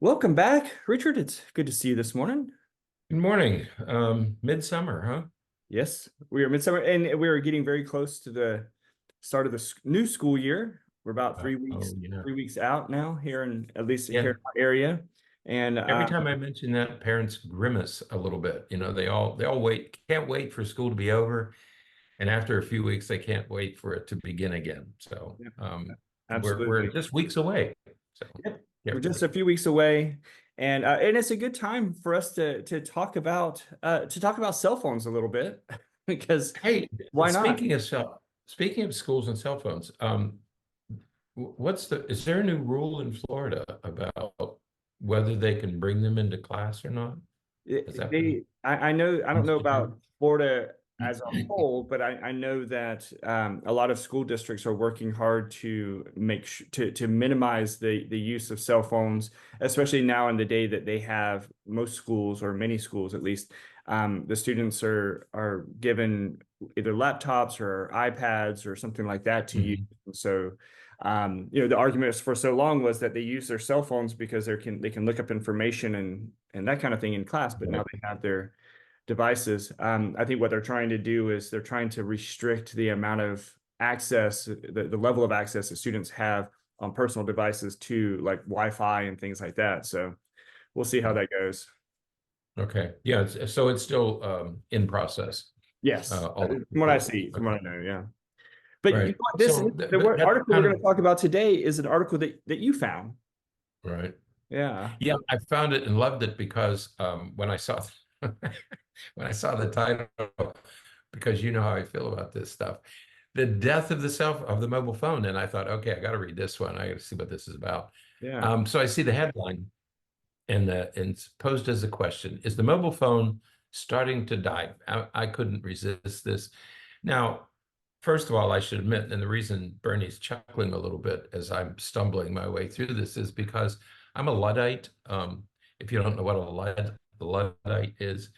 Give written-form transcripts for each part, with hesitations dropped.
Welcome back, Richard. It's good to see you this morning. Good morning. Midsummer, huh? Yes, we are midsummer, and we are getting very close to the start of the new school year. We're about Oh, yeah. 3 weeks out now here in at least here Yeah. in our area. And Every time I mention that, parents grimace a little bit. They all can't wait for school to be over, and after a few weeks, they can't wait for it to begin again. So, yeah, we're absolutely. just weeks away. So, Yep. get We're just ready. a few weeks away, and it's a good time for us to talk about cell phones a little bit because Hey, why not? speaking of schools and cell phones, is there a new rule in Florida about whether they can bring them into class or not? Has that been I know, I don't know instituted? about Florida as a whole, but I know that a lot of school districts are working hard to to minimize the use of cell phones, especially now in the day that they have most schools or many schools at least. The students are given either laptops or iPads or something like that to use. Mhm. So the argument for so long was that they use their cell phones because they can look up information and that kind of thing in class, but now Right. they have their devices. I think what they're trying to do is they're trying to restrict the amount of access, the level of access that students have on personal devices to like Wi-Fi and things like that. So we'll see how that goes. Okay. Yeah. So it's still in process. Yes, All from what I over. see, from what Okay. I know, yeah. But you know Right. what, So the that's article we're kind going to of talk about today is an article that you found. right. Yeah. Yeah, I found it and loved it because when I saw when I saw the title, because you know how I feel about this stuff, the death of the mobile phone, and I thought, okay, I got to read this one. I got to see what this is about. Yeah. So I see the headline and it's posed as a question: is the mobile phone starting to die? I couldn't resist this. Now, first of all, I should admit, and the reason Bernie's chuckling a little bit as I'm stumbling my way through this is because I'm a Luddite. If you don't know what the Luddite is,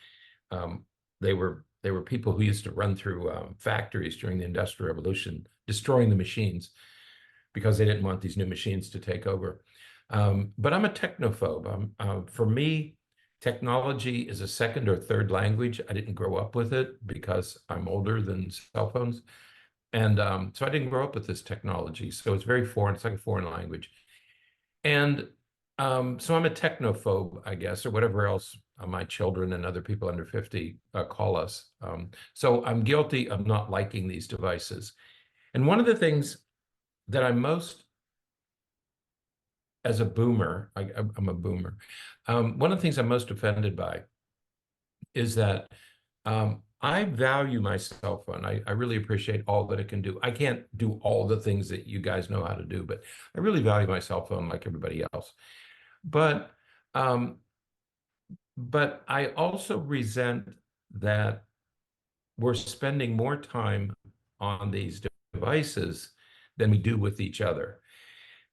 um, they were people who used to run through factories during the Industrial Revolution, destroying the machines because they didn't want these new machines to take over. But I'm a technophobe. For me, technology is a second or third language. I didn't grow up with it because I'm older than cell phones. And so I didn't grow up with this technology. So it's very foreign. It's like a foreign language. And so I'm a technophobe, I guess, or whatever else my children and other people under 50 call us. So I'm guilty of not liking these devices. And one of the things that I'm most, as a boomer, I'm a boomer. One of the things I'm most offended by is that I value my cell phone. I really appreciate all that it can do. I can't do all the things that you guys know how to do, but I really value my cell phone like everybody else. But um, but I also resent that we're spending more time on these devices than we do with each other.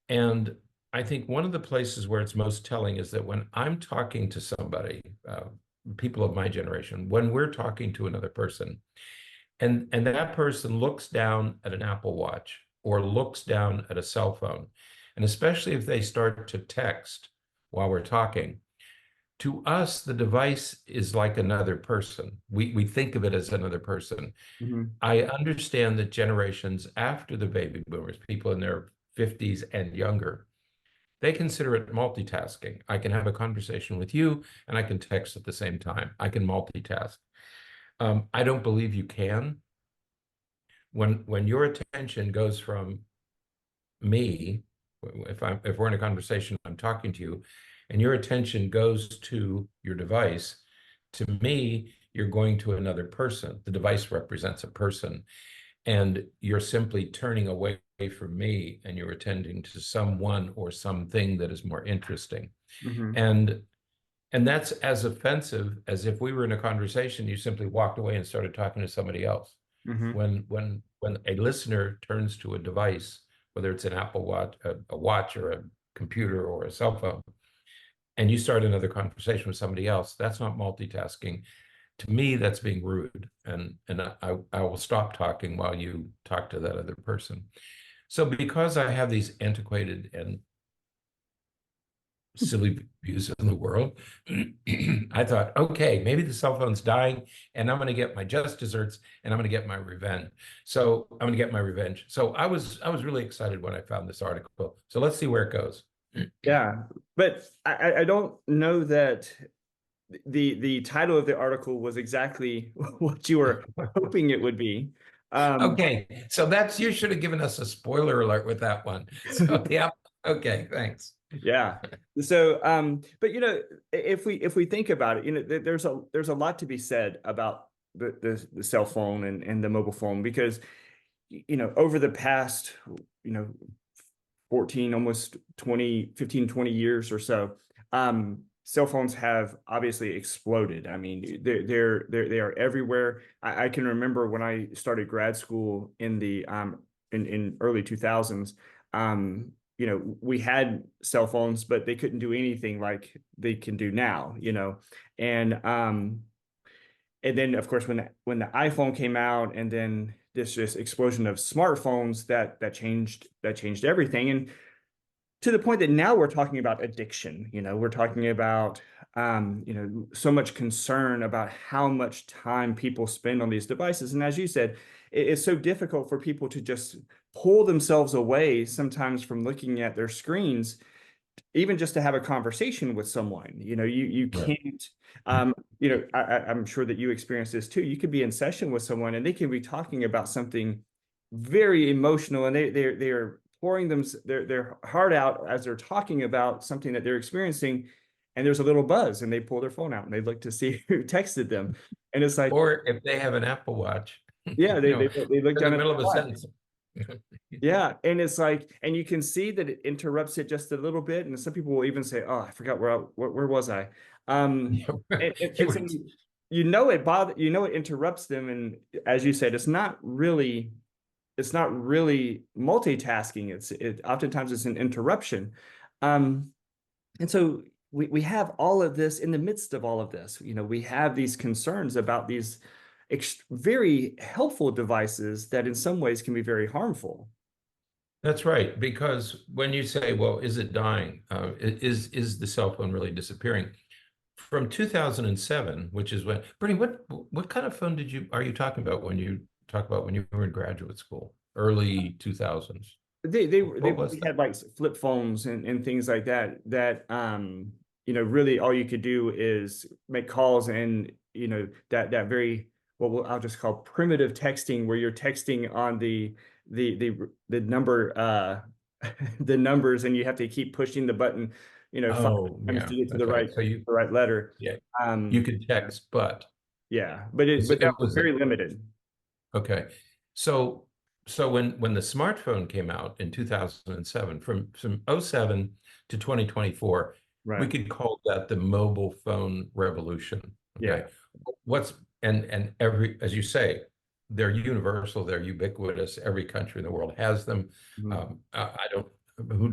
And I think one of the places where it's most telling is that when I'm talking to somebody, people of my generation, when we're talking to another person, and that person looks down at an Apple Watch or looks down at a cell phone, and especially if they start to text while we're talking, to us, the device is like another person. We think of it as another person. Mhm. I understand that generations after the baby boomers, people in their 50s and younger, they consider it multitasking. I can have a conversation with you and I can text at the same time. I can multitask. I don't believe you can. When your attention goes from me, if we're in a conversation, I'm talking to you, and your attention goes to your device, to me, you're going to another person. The device represents a person, and you're simply turning away from me and you're attending to someone or something that is more interesting. Mhm. And and that's as offensive as if we were in a conversation, you simply walked away and started talking to somebody else. Mhm. When a listener turns to a device, whether it's an Apple Watch, a watch or a computer or a cell phone, and you start another conversation with somebody else, that's not multitasking. To me, that's being rude, and I will stop talking while you talk to that other person. So because I have these antiquated and silly views in the world, I thought, okay, maybe the cell phone's dying, and I'm going to get my just desserts, and I'm going to get my revenge. So I'm going to get my revenge. So I was really excited when I found this article. So let's see where it goes. Yeah, but I don't know that the title of the article was exactly what you were hoping it would be. Okay, so that's, you should have given us a spoiler alert with that one. So yeah, okay, thanks. Yeah. So, but if we think about it, there's a lot to be said about the cell phone and the mobile phone, because over the past 14, almost 20, 15, 20 years or so, cell phones have obviously exploded. I mean, they are everywhere. I can remember when I started grad school in early 2000s. We had cell phones, but they couldn't do anything like they can do now. And then of course when the iPhone came out, and then this just explosion of smartphones that changed everything. And to the point that now we're talking about addiction. We're talking about so much concern about how much time people spend on these devices. And as you said, it's so difficult for people to just pull themselves away sometimes from looking at their screens, even just to have a conversation with someone. You Right. can't. I'm sure that you experience this too. You could be in session with someone, and they can be talking about something very emotional, and they're pouring their heart out as they're talking about something that they're experiencing, and there's a little buzz, and they pull their phone out and they look to see who texted them, and it's like, Or if they have an Apple Watch, yeah, you know, they look in the down at middle the of a watch. sentence. Yeah, and it's like, and you can see that it interrupts it just a little bit, and some people will even say, "Oh, I forgot where was I?" Um, You and so were- it interrupts them, and as you said, it's not really multitasking. Oftentimes it's an interruption. Um, and so we have all of this in the midst of all of this. We have these concerns about these very helpful devices that in some ways can be very harmful. That's right, because when you say, well, is it dying? Is the cell phone really disappearing? From 2007, which is when, Bernie, what kind of phone are you talking about when you talk about when you were in graduate school, early 2000s? They What was had that? like flip phones and things like that really all you could do is make calls, and that very, I'll just call primitive texting, where you're texting on the number the numbers, and you have to keep pushing the button five Oh, times to yeah, get to the that's right. right So the right letter. yeah, you um could text, but yeah, but that it was was very limited. okay. So when the smartphone came out in 2007, from '07 to 2024, we Right. could call that the mobile phone revolution. Yeah. Okay. What's and every, as you say, they're universal, they're ubiquitous. Every country in the world has them. Mhm. I don't,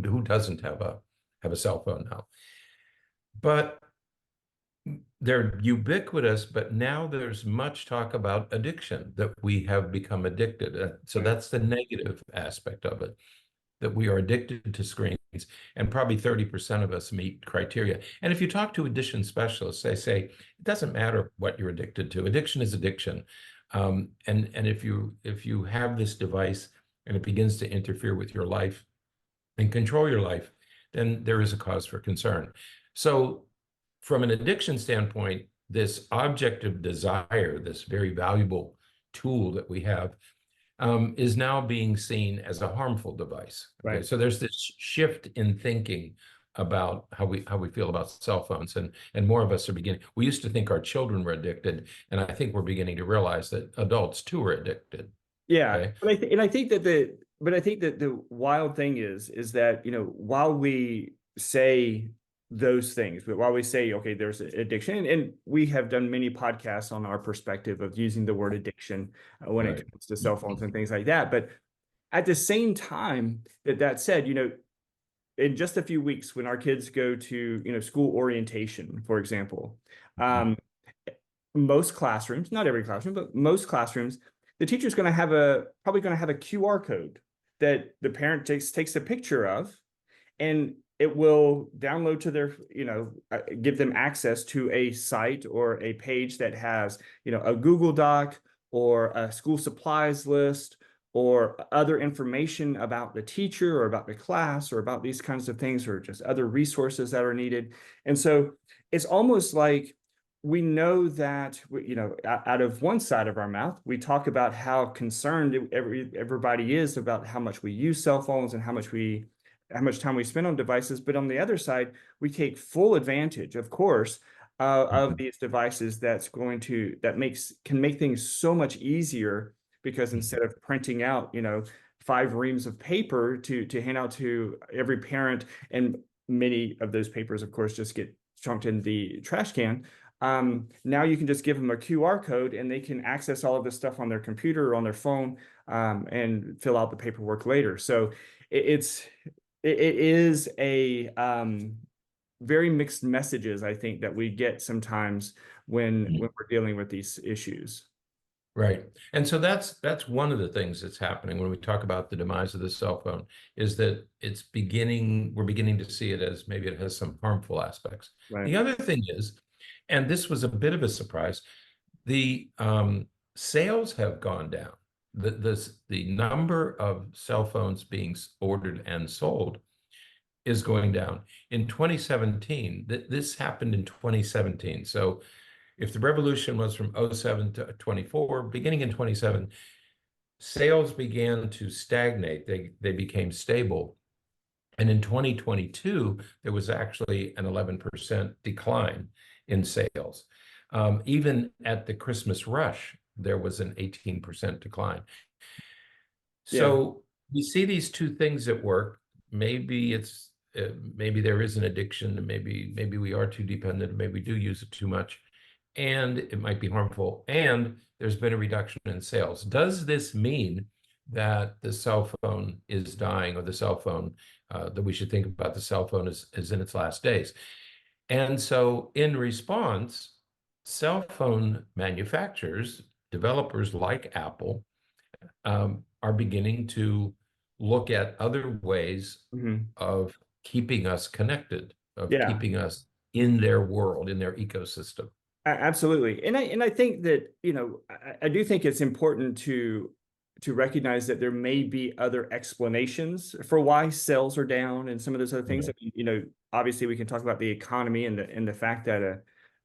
who doesn't have a cell phone now? But they're ubiquitous, but now there's much talk about addiction, that we have become addicted. So Right. that's the negative aspect of it, that we are addicted to screens, and probably 30% of us meet criteria. And if you talk to addiction specialists, they say it doesn't matter what you're addicted to. Addiction is addiction. And if you have this device and it begins to interfere with your life and control your life, then there is a cause for concern. So from an addiction standpoint, this object of desire, this very valuable tool that we have, is now being seen as a harmful device. Okay, Right. so there's this shift in thinking about how we feel about cell phones, and more of us are beginning. We used to think our children were addicted, and I think we're beginning to realize that adults too are addicted. Yeah, Okay, but I think that the wild thing is that while we say those things, but while we say, okay, there's addiction, and we have done many podcasts on our perspective of using the word addiction when it right. comes to cell phones and things like that. But at the same time, that said, in just a few weeks, when our kids go to, school orientation, for example, um, most classrooms, not every classroom, but most classrooms, the teacher's going to have probably going to have a QR code that the parent takes a picture of, and it will download to their, give them access to a site or a page that has, a Google Doc or a school supplies list or other information about the teacher or about the class or about these kinds of things, or just other resources that are needed. And so it's almost like we know that, out of one side of our mouth, we talk about how concerned everybody is about how much we use cell phones and how much time we spend on devices. But on the other side, we take full advantage, of course, of these devices can make things so much easier, because instead of printing out, 5 reams of paper to hand out to every parent, and many of those papers, of course, just get chunked in the trash can. Now you can just give them a QR code and they can access all of this stuff on their computer or on their phone, and fill out the paperwork later. So it is a very mixed messages, I think, that we get sometimes when we're dealing with these issues. Right. And so that's one of the things that's happening when we talk about the demise of the cell phone, is that we're beginning to see it as maybe it has some harmful aspects. Right. The other thing is, and this was a bit of a surprise, the sales have gone down. The number of cell phones being ordered and sold is going down. In 2017, this happened in 2017. So if the revolution was from 07 to 24, beginning in 27, sales began to stagnate. They became stable. And in 2022, there was actually an 11% decline in sales. Even at the Christmas rush, there was an 18% decline. So we see these two things at work. Maybe maybe there is an addiction, and maybe we are too dependent, maybe we do use it too much, and it might be harmful, and there's been a reduction in sales. Does this mean that the cell phone is dying, or the cell phone, that we should think about the cell phone is in its last days? And so in response, cell phone manufacturers, developers like Apple, are beginning to look at other ways of keeping us connected, of keeping us in their world, in their ecosystem. Absolutely. And I think that, I do think it's important to recognize that there may be other explanations for why sales are down and some of those other things. Obviously we can talk about the economy and the fact that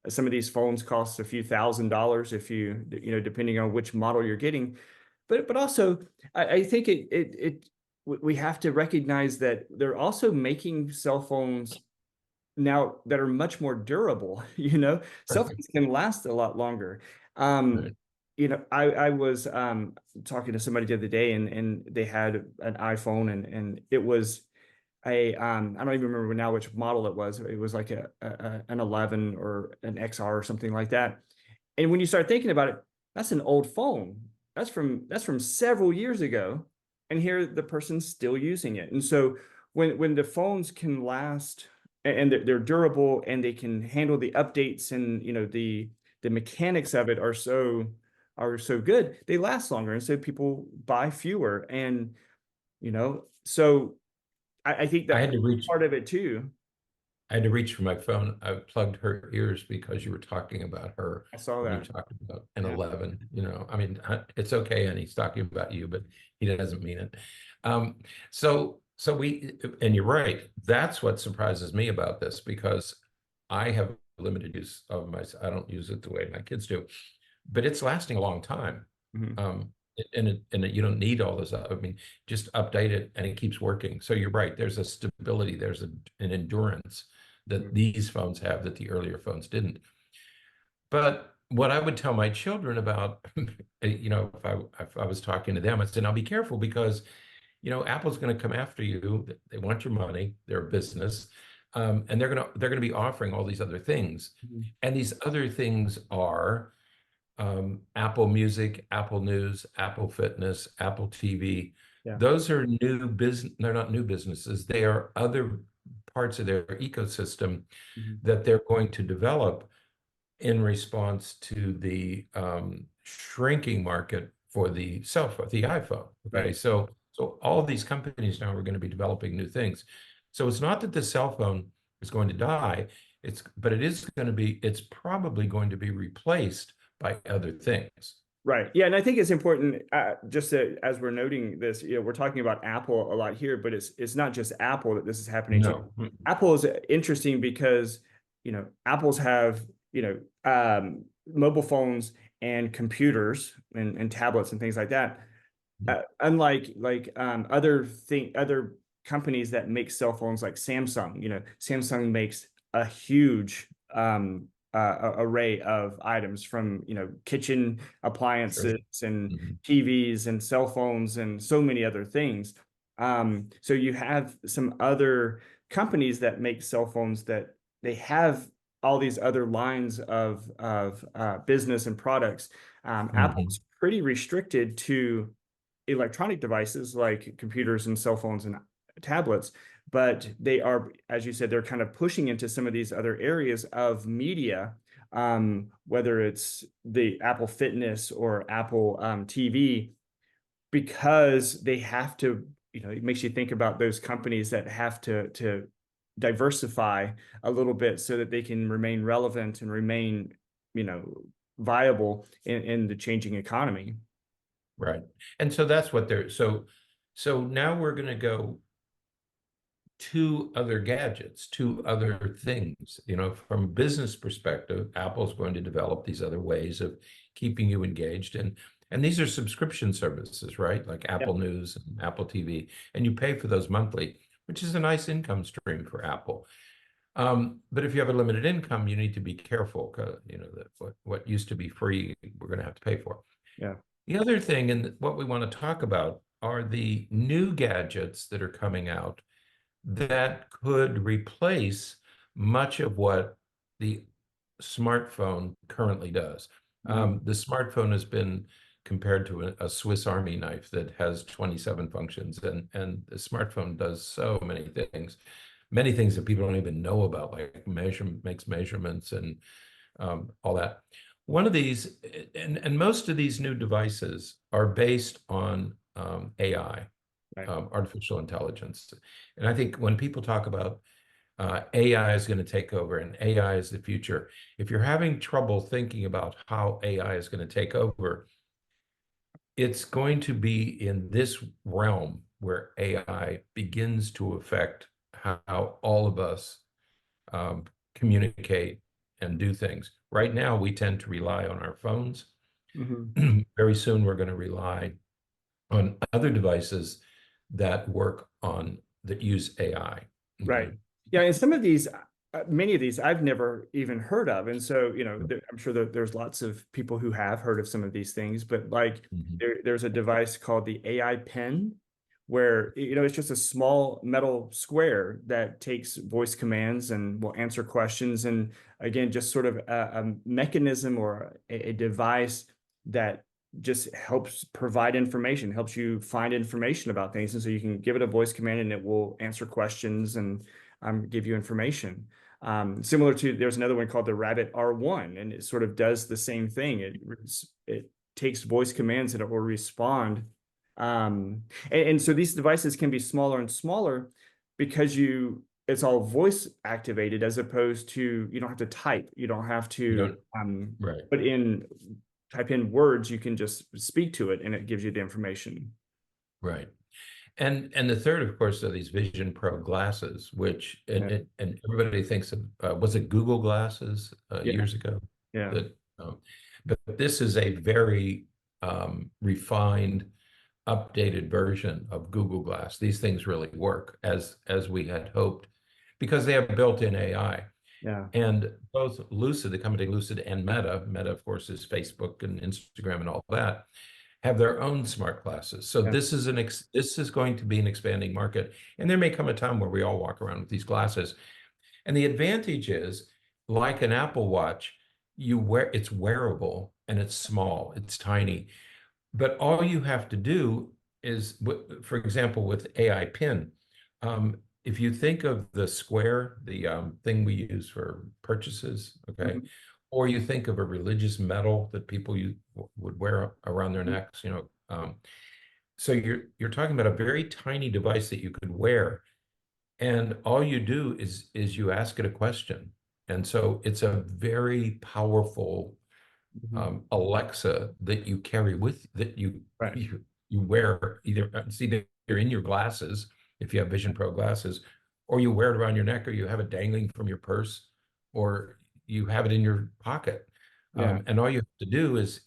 some of these phones cost a few $1,000s if depending on which model you're getting. But also I think we have to recognize that they're also making cell phones now that are much more durable. Cell phones can last a lot longer. Right. I was talking to somebody the other day, and they had an iPhone, and it was I don't even remember now which model it was. It was like an 11 or an XR or something like that. And when you start thinking about it, that's an old phone. That's from several years ago, and here the person's still using it. And so when the phones can last, and they're durable, and they can handle the updates, and the mechanics of it are so good, they last longer, and so people buy fewer. And so I think I that had to reach part of it too. I had to reach for my phone. I plugged her ears because you were talking about her. I saw When you that. talked about an Yeah. 11, I mean, it's okay, and he's talking about you, but he doesn't mean it. And you're right. That's what surprises me about this, because I have limited use of I don't use it the way my kids do, but it's lasting a long time. Mhm. You don't need all this. I mean, just update it and it keeps working. So you're right. There's a stability. There's an endurance that these phones have that the earlier phones didn't. But what I would tell my children about, if I was talking to them, I said, now be careful, because, Apple's going to come after you. They want your money. They're a business. And they're going to be offering all these other things. And these other things are Apple Music, Apple News, Apple Fitness, Apple TV. Yeah. Those are new business. They're not new businesses. They are other parts of their ecosystem Mhm. that they're going to develop in response to the shrinking market for the cell phone, the iPhone. Okay, Right. so all these companies now are going to be developing new things. So it's not that the cell phone is going to die. But it is going to be. It's probably going to be replaced by other things. Right. Yeah, and I think it's important, just to, as we're noting this, we're talking about Apple a lot here, but it's not just Apple that this is happening to. No. Apple is interesting because, Apple's have, mobile phones and computers and tablets and things like that. Unlike other companies that make cell phones like Samsung, Samsung makes a huge array of items from kitchen Sure. appliances and Mhm. TVs and cell phones and so many other things. So you have some other companies that make cell phones that they have all these other lines of business and products. Mhm. Apple's pretty restricted to electronic devices like computers and cell phones and tablets, but they are, as you said, they're kind of pushing into some of these other areas of media, whether it's the Apple Fitness or Apple TV, because they have to, it makes you think about those companies that have to diversify a little bit so that they can remain relevant and remain, viable in the changing economy. Right. And so that's what they're so now we're going to go to other gadgets, to other things. From a business perspective, Apple's going to develop these other ways of keeping you engaged. And these are subscription services, right? Like Yeah. Apple News and Apple TV. And you pay for those monthly, which is a nice income stream for Apple. But if you have a limited income, you need to be careful because that what used to be free, we're going to have to pay for. Yeah. The other thing, and what we want to talk about, are the new gadgets that are coming out that could replace much of what the smartphone currently does. Mhm. The smartphone has been compared to a Swiss Army knife that has 27 functions, and the smartphone does so many things that people don't even know about, like makes measurements and all that. One of these, and most of these new devices are based on AI, Right. artificial intelligence. And I think when people talk about AI is going to take over and AI is the future, if you're having trouble thinking about how AI is going to take over, it's going to be in this realm where AI begins to affect how all of us um, communicate and do things. Right now, we tend to rely on our phones. Mhm. Very soon, we're going to rely on other devices that use AI. Okay. Right. Yeah, and some of these, many of these, I've never even heard of, and so I'm sure that there's lots of people who have heard of some of these things. But like, Mhm. there's a device called the AI pen, where it's just a small metal square that takes voice commands and will answer questions, and again, just sort of a mechanism or a device that just helps provide information, helps you find information about things. And so you can give it a voice command and it will answer questions and give you information. Similar to, there's another one called the Rabbit R1, and it sort of does the same thing. It takes voice commands and it will respond. And so these devices can be smaller and smaller because it's all voice activated, as opposed to, you don't have to type, you don't have You to don't, right, put in type in words, you can just speak to it and it gives you the information. right. And the third, of course, are these Vision Pro glasses, which Yeah. and everybody thinks of was it Google glasses Yeah. years ago Yeah. that, but this is a very refined, updated version of Google Glass. These things really work as we had hoped because they have built-in AI. Yeah. And both Lucid, the company Lucid, and Meta, of course, is Facebook and Instagram and all that, have their own smart glasses. So Yeah. this is going to be an expanding market, and there may come a time where we all walk around with these glasses. And the advantage is, like an Apple Watch, it's wearable and it's small, it's tiny, but all you have to do is, for example, with AI PIN, if you think of the square, the thing we use for purchases, okay, Mhm. or you think of a religious medal that people would wear around their necks, so you're talking about a very tiny device that you could wear, and all you do is you ask it a question, and so it's a very powerful Mhm. Alexa that you carry with that Right. you wear either it's either in your glasses if you have Vision Pro glasses, or you wear it around your neck, or you have it dangling from your purse, or you have it in your pocket. Yeah. And all you have to do is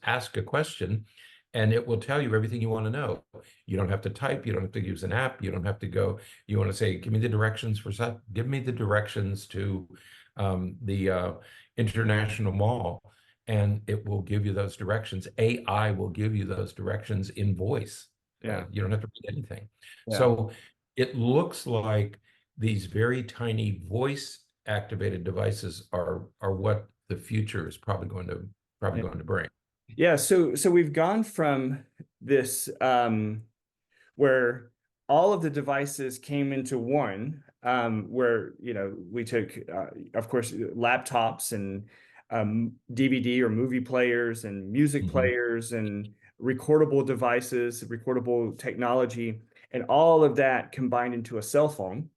ask a question, and it will tell you everything you want to know. You don't have to type. You don't have to use an app. You don't have to go. You want to say, "Give me the directions for such. Give me the directions to the International Mall." And it will give you those directions. AI will give you those directions in voice. Yeah. You don't have to read anything. Yeah. So it looks like these very tiny voice activated devices are what the future is probably Yeah. going to bring. Yeah. So we've gone from this where all of the devices came into one, where we took, of course, laptops and DVD or movie players and music Mhm. players and recordable devices, recordable technology, and all of that combined into a cell phone.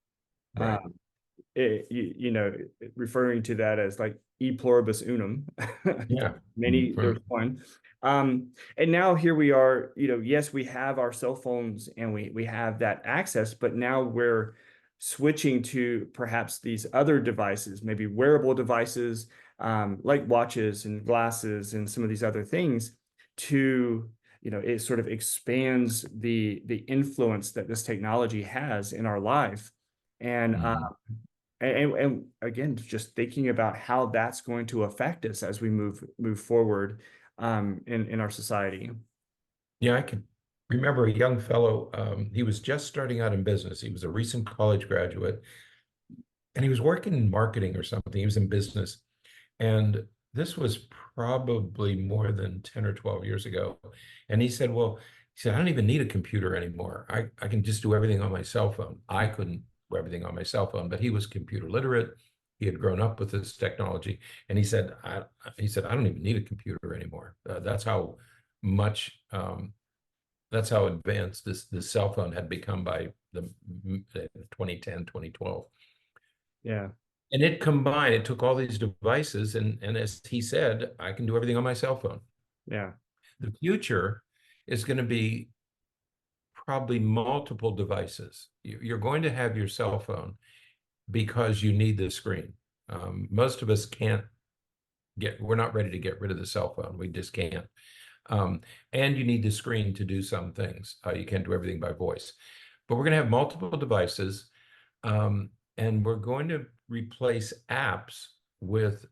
Right. Referring to that as like e pluribus unum. Yeah. Many, Mhm. there's one. And now here we are, yes, we have our cell phones and we have that access, but now we're switching to perhaps these other devices, maybe wearable devices, like watches and glasses and some of these other things to, it sort of expands the influence that this technology has in our life. And Mhm. and again, just thinking about how that's going to affect us as we move forward in our society. Yeah, I can remember a young fellow. He was just starting out in business. He was a recent college graduate, and he was working in marketing or something. He was in business. And this was probably more than 10 or 12 years ago. And he said, I don't even need a computer anymore. I can just do everything on my cell phone. I couldn't do everything on my cell phone, but he was computer literate. He had grown up with this technology. And he said, I don't even need a computer anymore. Much, that's how advanced this cell phone had become by the 2010, 2012. Yeah, And it took all these devices, and as he said, I can do everything on my cell phone. yeah, The future is going to be probably multiple devices. You're going to have your cell phone because you need the screen. Most of us we're not ready to get rid of the cell phone. We just can't. And you need the screen to do some things. You can't do everything by voice. But we're going to have multiple devices, and we're going to replace apps with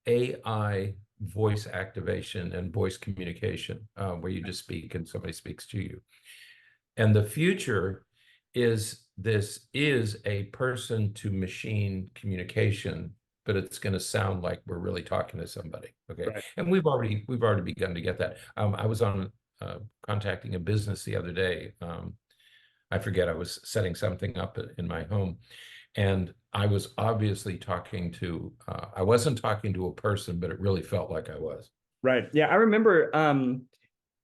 AI voice activation and voice communication, where you just speak and somebody speaks to you. And the future this is a person to machine communication, but it's going to sound like we're really talking to somebody. Okay. right, And we've already begun to get that. I was on contacting a business the other day. I forget, I was setting something up in my home, and I was obviously I wasn't talking to a person, but it really felt like I was. right. Yeah, I remember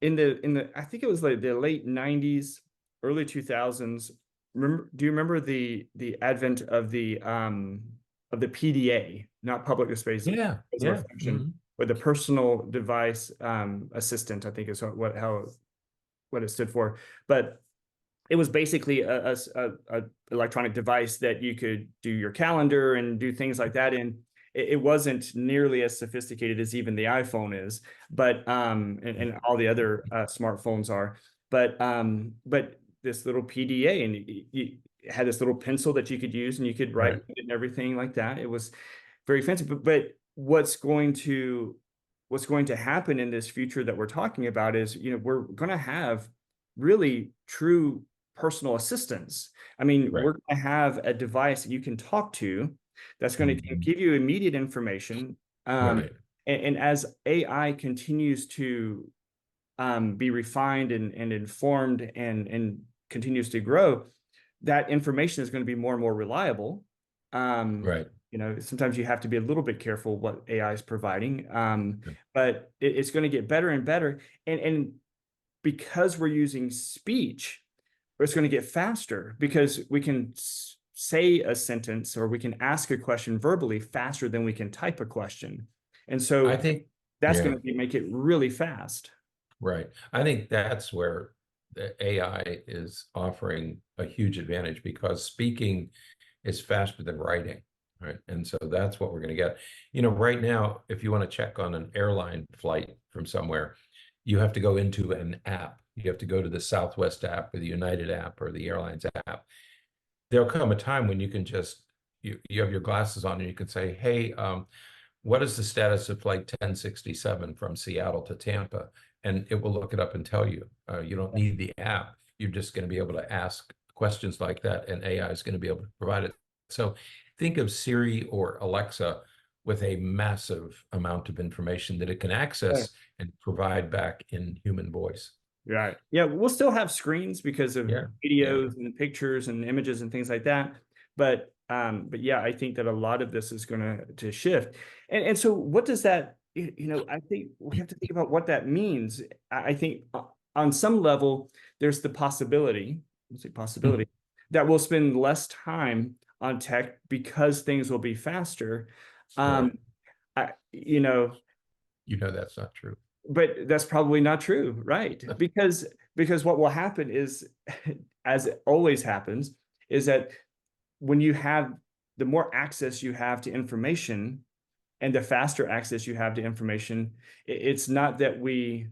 in the I think it was like the late 90s, early 2000s. Do you remember the advent of the PDA, not public displays Yeah, as a yeah. reflection, Mhm. but the personal device assistant, I think is what it stood for. But it was basically a electronic device that you could do your calendar and do things like that in. It wasn't nearly as sophisticated as even the iPhone is, but and all the other smartphones are. But this little PDA, and you had this little pencil that you could use, and you could write Right. with it and everything like that. It was very fancy. But what's going to happen in this future that we're talking about is, we're going to have really true personal assistants. I mean, Right. we're going to have a device that you can talk to that's going to Mhm. give you immediate information. Right. And as AI continues to be refined and informed and continues to grow, that information is going to be more and more reliable. Right. Sometimes you have to be a little bit careful what AI is providing, but it's going to get better and better. And because we're using speech, it's going to get faster because we can say a sentence or we can ask a question verbally faster than we can type a question. And so I think, that's yeah, going to make it really fast. right. I think that's where the AI is offering a huge advantage because speaking is faster than writing, right? And so that's what we're going to get. Right now, if you want to check on an airline flight from somewhere, you have to go into an app. You have to go to the Southwest app or the United app or the airlines app. There'll come a time when you can just you have your glasses on and you can say, hey, what is the status of flight 1067 from Seattle to Tampa? And it will look it up and tell you. You don't need the app. You're just going to be able to ask questions like that, and AI is going to be able to provide it. So think of Siri or Alexa with a massive amount of information that it can access and provide back in human voice. Right. Yeah, we'll still have screens because of Yeah. videos and pictures and images and things like that. But yeah, I think that a lot of this is going to shift. And so what does that, I think we have to think about what that means. I think on some level, there's the possibility, let's say possibility, that we'll spend less time on tech because things will be faster. Right. That's not true. But that's probably not true, right? Because what will happen is, as it always happens, is that when you have the more access you have to information and the faster access you have to information, it's not that we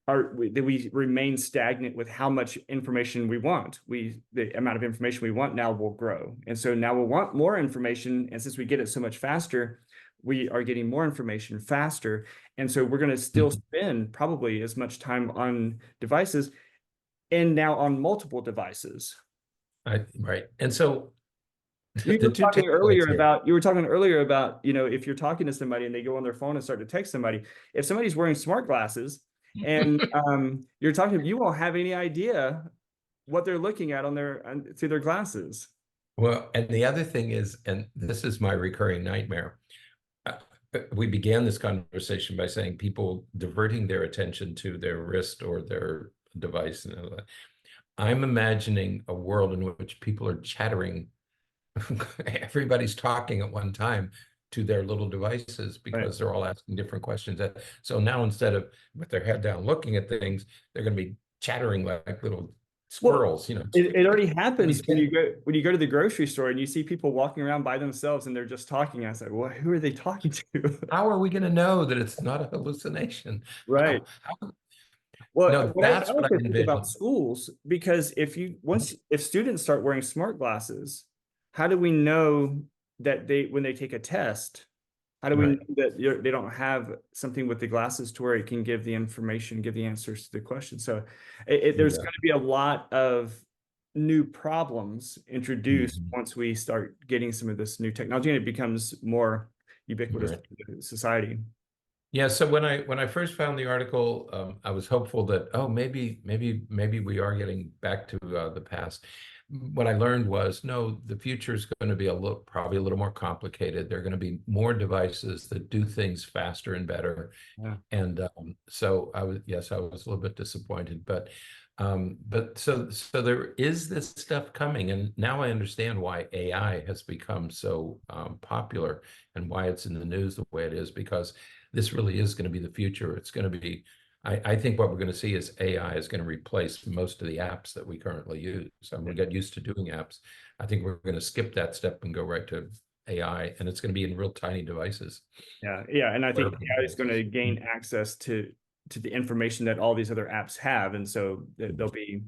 remain stagnant with how much information we want. The amount of information we want now will grow. And so now we'll want more information. And since we get it so much faster, we are getting more information faster. And so we're going to still spend probably as much time on devices and now on multiple devices. Right. And so You the were two talking takeaways earlier here. about, if you're talking to somebody and they go on their phone and start to text somebody, if somebody's wearing smart glasses and you're talking, you won't have any idea what they're looking at through their glasses. Well, and the other thing is, and this is my recurring nightmare. We began this conversation by saying people diverting their attention to their wrist or their device. I'm imagining a world in which people are chattering. Everybody's talking at one time to their little devices because they're all asking different questions. So now instead of with their head down looking at things, they're going to be chattering like little squirrels. It already happens when you go to the grocery store and you see people walking around by themselves and they're just talking. I said, well, who are they talking to? How are we going to know that it's not a hallucination? Right. No, What I that's what I also think about envision. schools, because if students start wearing smart glasses, how do we know that when they take a test, how do we know Right. that they don't have something with the glasses to where it can give the information, give the answers to the question? So there's Yeah. going to be a lot of new problems introduced Mhm. once we start getting some of this new technology and it becomes more ubiquitous Right. to society. Yeah, so when I first found the article, I was hopeful that maybe we are getting back to the past. What I learned was no, the future is going to be probably a little more complicated. There are going to be more devices that do things faster and better. Yeah. And so I was a little bit disappointed, but so there is this stuff coming, and now I understand why AI has become so popular and why it's in the news the way it is, because this really is going to be the future. It's going to be, I think what we're going to see is AI is going to replace most of the apps that we currently use. And we get used to doing apps. I think we're going to skip that step and go right to AI, and it's going to be in real tiny devices. Yeah, and I think Wearable AI is going to devices. gain access to the information that all these other apps have, and so they'll be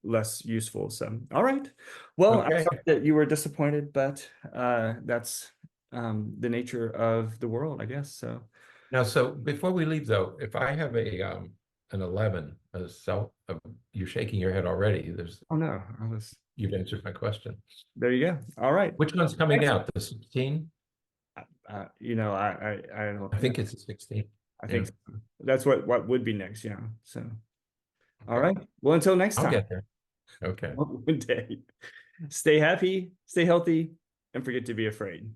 less useful. So, all right. Well, I'm Okay. sorry that you were disappointed, but that's the nature of the world, I guess. So, Now, so before we leave, though, if I have an 11, you're shaking your head already. oh no, You've answered my question. there you go. All right. Which one's coming Thanks. out? The 16? I I don't. think it's the 16. I Yeah. think that's what would be next. Yeah. So, all Okay. right. Well, until next I'll time. get there. Okay. One day. Stay happy, stay healthy, and forget to be afraid.